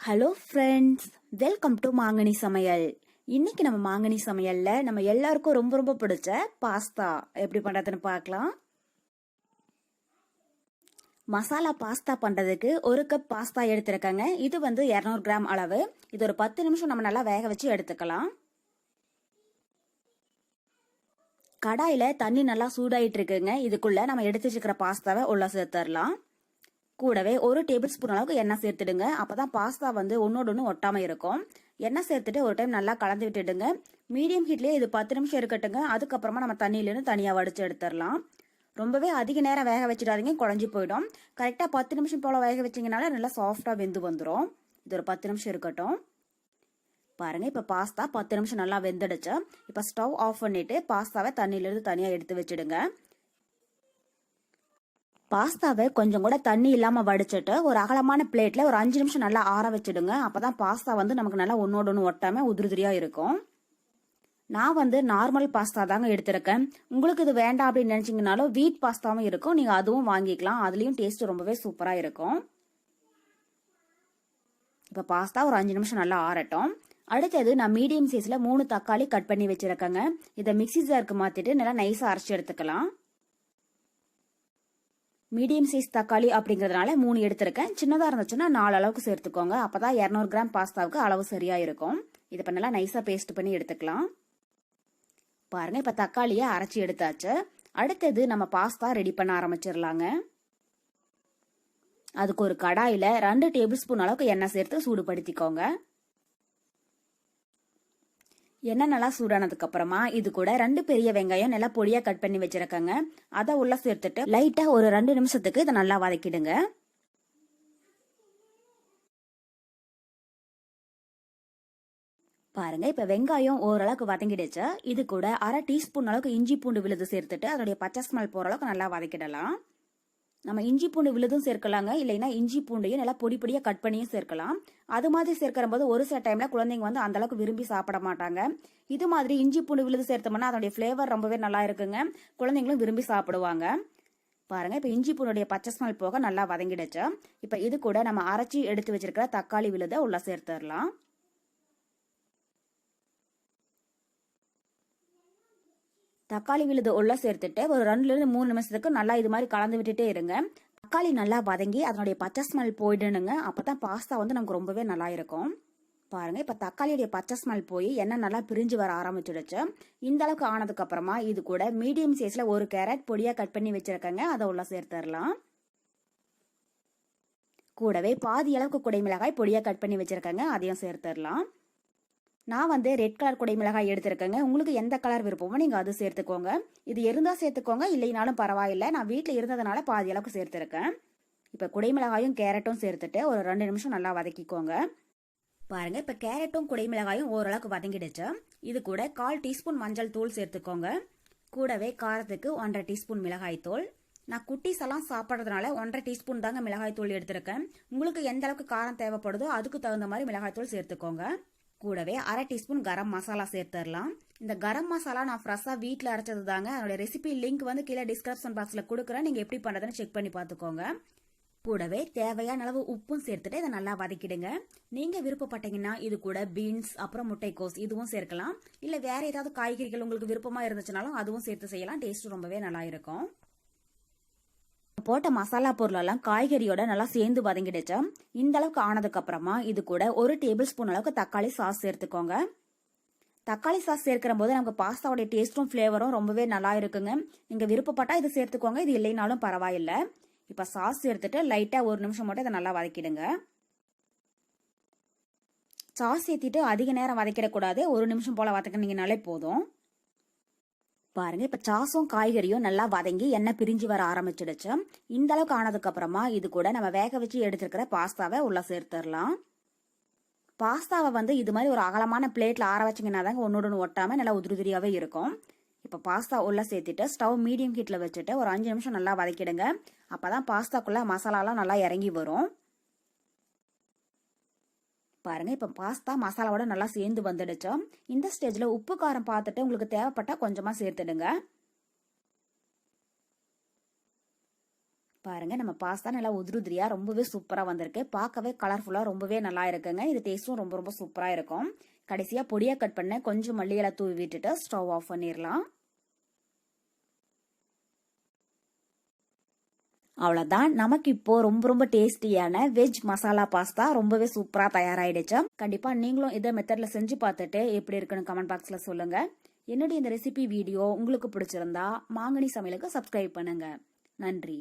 Hello friends, welcome to மாங்கனி சமையல். இன்னைக்கு நம்ம மாங்கனி சமையல்ல நம்ம எல்லாருக்கும் ரொம்ப ரொம்ப பிடிச்ச பாஸ்தா எப்படி பண்றதுன்னு பார்க்கலாம். மசாலா பாஸ்தா பண்றதுக்கு ஒரு கப் பாஸ்தா எடுத்திருக்கேங்க. இது 200 கிராம் அளவு. இது ஒரு 10 நிமிஷம் நம்ம நல்லா வேக வச்சு எடுத்துக்கலாம். கடாயில தண்ணி நல்லா சூடாயிட்டு இருக்குங்க. இதுக்குள்ள நம்ம எடுத்து வச்சுக்கிற பாஸ்தாவை உள்ள சேர்த்துடலாம். கூடவே ஒரு டேபிள் ஸ்பூன் அளவுக்கு எண்ணெய் சேர்த்துடுங்க. அப்பதான் பாஸ்தா ஒன்னோட ஒன்று ஒட்டாம இருக்கும். எண்ணெய் சேர்த்துட்டு ஒரு டைம் நல்லா கலந்து விட்டுடுங்க. மீடியம் ஹீட்லயே இது 10 நிமிஷம் இருக்கட்டுங்க. அதுக்கப்புறமா நம்ம தண்ணியிலிருந்து தனியா வடிச்சு எடுத்துடலாம். ரொம்பவே அதிக நேரம் வேக வச்சிடாதீங்க, குழஞ்சி போயிடும். கரெக்டா 10 நிமிஷம் போல வேக வச்சீங்கனால நல்லா சாஃப்டா வெந்து வந்துடும். இது ஒரு 10 நிமிஷம் இருக்கட்டும். பாருங்க, இப்ப பாஸ்தா 10 நிமிஷம் நல்லா வெந்துடுச்சு. இப்ப ஸ்டவ் ஆஃப் பண்ணிட்டு பாஸ்தாவை தண்ணியிலிருந்து தனியா எடுத்து வச்சிடுங்க. பாஸ்தாவை கொஞ்சம் கூட தண்ணி இல்லாம வடிச்சிட்டு ஒரு அகலமான பிளேட்ல ஒரு 5 நிமிஷம் நல்லா ஆற வச்சிடுங்க. அப்பதான் பாஸ்தா நமக்கு நல்லா ஒன்னோட ஒன்று ஒட்டாம உதிரியா இருக்கும். நான் நார்மல் பாஸ்தா தாங்க எடுத்திருக்கேன். உங்களுக்கு இது வேண்டாம் அப்படின்னு நினைச்சீங்கனாலும் வீட் பாஸ்தாவும் இருக்கும், நீங்க அதுவும் வாங்கிக்கலாம். அதுலயும் டேஸ்ட் ரொம்பவே சூப்பரா இருக்கும். இப்ப பாஸ்தா ஒரு 5 நிமிஷம் நல்லா ஆறட்டும். அடுத்தது நான் மீடியம் சைஸ்ல 3 தக்காளி கட் பண்ணி வச்சிருக்கேங்க. இதை மிக்சி ஜாருக்கு மாத்திட்டு நல்லா நைஸா அரைச்சு எடுத்துக்கலாம். மீடியம் சைஸ் தக்காளி அப்படிங்கறதுனால 3 எடுத்திருக்கேன். சின்னதா இருந்துச்சுன்னா 4 அளவுக்கு சேர்த்துக்கோங்க. அப்பதான் 200 கிராம் பாஸ்தாவுக்கு அளவு சரியா இருக்கும். இதை இப்ப நல்லா நைஸா பேஸ்ட் பண்ணி எடுத்துக்கலாம். பாருங்க, இப்ப தக்காளியை அரைச்சி எடுத்தாச்சு. அடுத்தது நம்ம பாஸ்தா ரெடி பண்ண ஆரம்பிச்சிடலாங்க. அதுக்கு ஒரு கடாயில 2 டேபிள் ஸ்பூன் அளவுக்கு எண்ணெய் சேர்த்து சூடுபடுத்திக்கோங்க. எண்ணெய் நல்லா சூடானதுக்கு அப்புறமா இது கூட 2 பெரிய வெங்காயம் நல்லா பொடியா கட் பண்ணி வச்சிருக்கேங்க. அதை உள்ள சேர்த்துட்டு லைட்டா ஒரு 2 நிமிஷத்துக்கு இதை நல்லா வதக்கிடுங்க. பாருங்க, இப்ப வெங்காயம் ஓரளவுக்கு வதங்கிடுச்சு. இது கூட அரை டீஸ்பூன் அளவுக்கு இஞ்சி பூண்டு விழுது சேர்த்துட்டு அதனுடைய பச்சை ஸ்மெல் போற அளவுக்கு நல்லா வதக்கிடலாம். நம்ம இஞ்சி பூண்டு விழுதும் சேர்க்கலாங்க, இல்லைன்னா இஞ்சி பூண்டையும் நல்லா பொடி பொடியா கட் பண்ணியும் சேர்க்கலாம். அது மாதிரி சேர்க்கிற போது ஒரு சில டைம்ல குழந்தைங்க அந்த அளவுக்கு விரும்பி சாப்பிட மாட்டாங்க. இது மாதிரி இஞ்சி பூண்டு விழுது சேர்த்தோம்னா அதோடைய ஃபிளேவர் ரொம்பவே நல்லா இருக்குங்க, குழந்தைங்களும் விரும்பி சாப்பிடுவாங்க. பாருங்க, இப்ப இஞ்சி பூண்டுடைய பச்சை ஸ்மெல் போக நல்லா வதங்கிடுச்சு. இப்ப இது கூட நம்ம அரைச்சி எடுத்து வச்சிருக்கிற தக்காளி விழுதை உள்ள சேர்த்துடலாம். தக்காளி விழுது உள்ள சேர்த்துட்டு ஒரு 2 இருந்து 3 நிமிஷத்துக்கு நல்லா இது மாதிரி கலந்து விட்டுட்டே இருங்க. தக்காளி நல்லா வதங்கி அதனுடைய பச்சை ஸ்மெல் போயிடணுங்க. அப்பதான் பாஸ்தா நமக்கு ரொம்பவே நல்லா இருக்கும். பாருங்க, இப்ப தக்காளியுடைய பச்சை ஸ்மெல் போய் எண்ணெய் நல்லா பிரிஞ்சு வர ஆரம்பிச்சிடுச்சு. இந்த அளவுக்கு ஆனதுக்கு அப்புறமா இது கூட மீடியம் சைஸ்ல ஒரு கேரட் பொடியா கட் பண்ணி வச்சிருக்கேங்க. அதை உள்ள சேர்த்துடலாம். கூடவே பாதி அளவுக்கு குடைமிளகாய் பொடியா கட் பண்ணி வச்சிருக்கேங்க, அதையும் சேர்த்துடலாம். நான் ரெட் கலர் குடை மிளகாய் எடுத்திருக்கேங்க. உங்களுக்கு எந்த கலர் விருப்பமோ நீங்க அது சேர்த்துக்கோங்க. இது இருந்தா சேர்த்துக்கோங்க, இல்லைனாலும் பரவாயில்ல. நான் வீட்டுல இருந்ததுனால பாதி அளவுக்கு சேர்த்திருக்கேன். இப்ப குடை மிளகாயும் கேரட்டும் சேர்த்துட்டு ஒரு 2 நிமிஷம் நல்லா வதக்கிக்கோங்க. பாருங்க, இப்ப கேரட்டும் குடை மிளகாயும் ஓரளவுக்கு வதங்கிடுச்சு. இது கூட 1/4 டீஸ்பூன் மஞ்சள் தூள் சேர்த்துக்கோங்க. கூடவே காரத்துக்கு 1/2 டீஸ்பூன் மிளகாய் தூள். நான் குட்டீஸ் எல்லாம் சாப்பிட்றதுனால 1/2 டீஸ்பூன் தாங்க மிளகாய் தூள் எடுத்திருக்கேன். உங்களுக்கு எந்த அளவுக்கு காரம் தேவைப்படுதோ அதுக்கு தகுந்த மாதிரி மிளகாய் தூள் சேர்த்துக்கோங்க. கூடவே அரை டீஸ்பூன் கரம் மசாலா சேர்த்துடலாம். இந்த கரம் மசாலா நான் ஃப்ரெஷ்ஷா வீட்டில் அரைச்சது தாங்க. அதோட ரெசிபி லிங்க் கீழே டிஸ்கிரிப்ஷன் பாக்ஸ்ல கொடுக்குறேன், நீங்க எப்படி பண்றதுன்னு செக் பண்ணி பார்த்துக்கோங்க. கூடவே தேவையான அளவு உப்பும் சேர்த்துட்டு இதை நல்லா வதக்கிடுங்க. நீங்க விருப்பப்பட்டீங்கன்னா இது கூட பீன்ஸ் அப்புறம் முட்டைக்கோஸ் இதுவும் சேர்க்கலாம். இல்ல வேற ஏதாவது காய்கறிகள் உங்களுக்கு விருப்பமா இருந்துச்சுனாலும் அதுவும் சேர்த்து செய்யலாம். டேஸ்ட் ரொம்பவே நல்லா இருக்கும். போட்ட மசாலா பொருள் எல்லாம் காய்கறியோட நல்லா சேர்ந்து வதங்கிடுச்சு. இந்த அளவுக்கு ஆனதுக்கு அப்புறமா இது கூட ஒரு டேபிள் ஸ்பூன் அளவுக்கு தக்காளி சாஸ் சேர்த்துக்கோங்க. தக்காளி சாஸ் சேர்க்கிற போது நமக்கு பாஸ்தாவோட டேஸ்டும் பிளேவரும் ரொம்பவே நல்லா இருக்குங்க. நீங்க விருப்பப்பட்டா இது சேர்த்துக்கோங்க, இது இல்லைனாலும் பரவாயில்ல. இப்ப சாஸ் சேர்த்துட்டு லைட்டா 1 நிமிஷம் மட்டும் இதை நல்லா வதக்கிடுங்க. சாஸ் சேர்த்திட்டு அதிக நேரம் வதக்கிடக்கூடாது, 1 நிமிஷம் போல வதக்கினீங்கனாலே போதும். பாருங்க, இப்ப சாஸும் காய்கறியும் நல்லா வதங்கி எண்ணெய் பிரிஞ்சு வர ஆரம்பிச்சிடுச்சு. இந்த அளவுக்கு ஆனதுக்கு அப்புறமா இது கூட நம்ம வேக வச்சு எடுத்துருக்கிற பாஸ்தாவை உள்ள சேர்த்துடலாம். பாஸ்தாவை இது மாதிரி ஒரு அகலமான பிளேட்ல ஆற வச்சிங்கன்னா தாங்க ஒன்னோட ஒட்டாம நல்லா உதிரியாவே இருக்கும். இப்ப பாஸ்தா உள்ள சேர்த்துட்டு ஸ்டவ் மீடியம் ஹீட்ல வச்சுட்டு ஒரு 5 நிமிஷம் நல்லா வதக்கிடுங்க. அப்பதான் பாஸ்தாக்குள்ள மசாலாலாம் நல்லா இறங்கி வரும். பாருங்க, இப்ப பாஸ்தா மசாலாவோட நல்லா சேர்ந்து வந்துடுச்சு. இந்த ஸ்டேஜ்ல உப்பு காரம் பார்த்துட்டு உங்களுக்கு தேவைப்பட்டா கொஞ்சமா சேர்த்துடுங்க. பாருங்க நம்ம பாஸ்தா நல்லா உதிரியா ரொம்பவே சூப்பரா வந்திருக்கு. பார்க்கவே கலர்ஃபுல்லா ரொம்பவே நல்லா இருக்குங்க. இது டேஸ்டும் ரொம்ப ரொம்ப சூப்பரா இருக்கும். கடைசியா பொடியா கட் பண்ண கொஞ்சம் மல்லி இலை தூவி விட்டுட்டு ஸ்டவ் ஆஃப் பண்ணிடலாம். அவ்வளவுதான். நமக்கு இப்போ ரொம்ப ரொம்ப டேஸ்டியான வெஜ் மசாலா பாஸ்தா ரொம்பவே சூப்பரா தயாராயிடுச்சு. கண்டிப்பா நீங்களும் இதை மெத்தட்ல செஞ்சு பார்த்துட்டு எப்படி இருக்குன்னு கமெண்ட் பாக்ஸ்ல சொல்லுங்க. என்னுடைய இந்த ரெசிபி வீடியோ உங்களுக்கு பிடிச்சிருந்தா மாங்கனி சமையலுக்கு சப்ஸ்கிரைப் பண்ணுங்க. நன்றி.